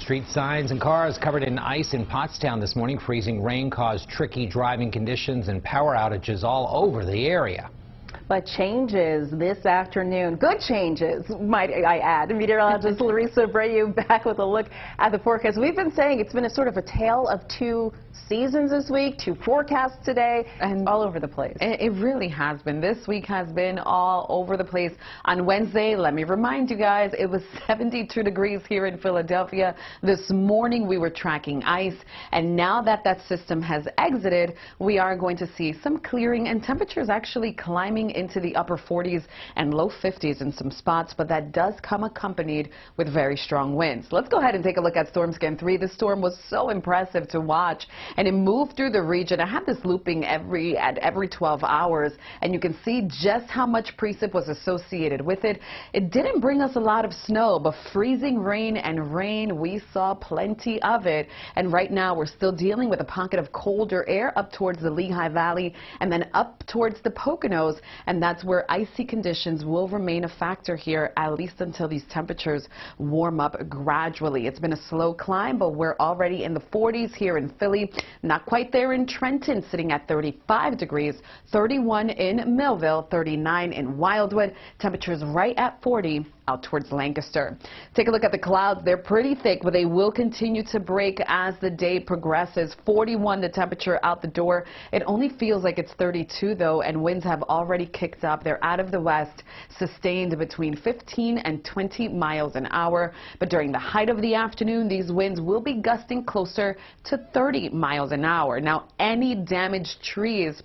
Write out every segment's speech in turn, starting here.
Street signs and cars covered in ice in Pottstown this morning. Freezing rain caused tricky driving conditions and power outages all over the area. But changes this afternoon, good changes, might I add. Meteorologist Llarisa Abreu back with a look at the forecast. We've been saying it's been a sort of a tale of two seasons this week, two forecasts today, and all over the place. It really has been. This week has been all over the place. On Wednesday, let me remind you guys, it was 72 degrees here in Philadelphia. This morning we were tracking ice, and now that that system has exited, we are going to see some clearing and temperatures actually climbing into the upper 40s and low 50s in some spots, but that does come accompanied with very strong winds. Let's go ahead and take a look at Storm Scan 3. This storm was so impressive to watch, and it moved through the region. I had this looping at every 12 hours, and you can see just how much precip was associated with it. It didn't bring us a lot of snow, but freezing rain and rain, we saw plenty of it. And right now we're still dealing with a pocket of colder air up towards the Lehigh Valley and then up towards the Poconos, and that's where icy conditions will remain a factor here, at least until these temperatures warm up gradually. It's been a slow climb, but we're already in the 40s here in Philly. Not quite there in Trenton, sitting at 35 degrees, 31 in Millville, 39 in Wildwood, temperatures right at 40 out towards Lancaster. Take a look at the clouds. They're pretty thick, but they will continue to break as the day progresses. 41 the temperature out the door. It only feels like it's 32 though, and winds have already kicked up. They're out of the west, sustained between 15 and 20 miles an hour. But during the height of the afternoon, these winds will be gusting closer to 30 miles an hour. Now, any damaged trees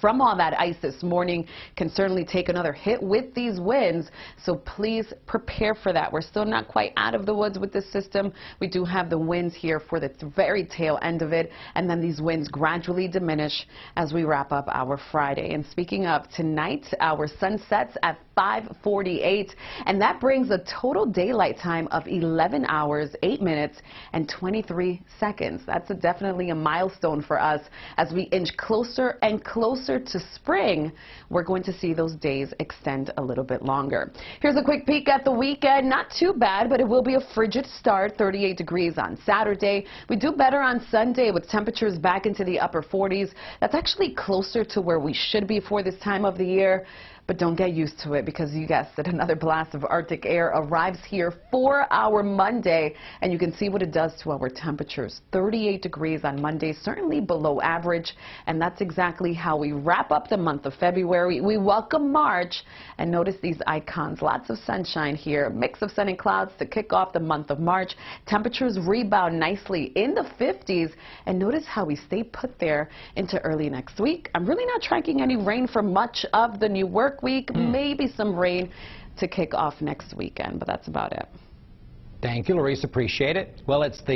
from all that ice this morning can certainly take another hit with these winds, so please prepare for that. We're still not quite out of the woods with this system. We do have the winds here for the very tail end of it, and then these winds gradually diminish as we wrap up our Friday. And speaking of tonight, our sun sets at 5:48, and that brings a total daylight time of 11 hours, 8 minutes, and 23 seconds. That's definitely a milestone for us as we inch closer and closer to spring. We're going to see those days extend a little bit longer. Here's a quick peek at the weekend. Not too bad, but it will be a frigid start. 38 degrees on Saturday. We do better on Sunday with temperatures back into the upper 40s. That's actually closer to where we should be for this time of the year. But don't get used to it, because you guessed it, another blast of Arctic air arrives here for our Monday, and you can see what it does to our temperatures. 38 degrees on Monday, certainly below average, and that's exactly how we wrap up the month of February. We welcome March, and notice these icons. Lots of sunshine here, mix of sun and clouds to kick off the month of March. Temperatures rebound nicely in the 50s, and notice how we stay put there into early next week. I'm really not tracking any rain for much of the new work week. Maybe some rain to kick off next weekend, but that's about it. Thank you, Llarisa. Appreciate it. Well, it's the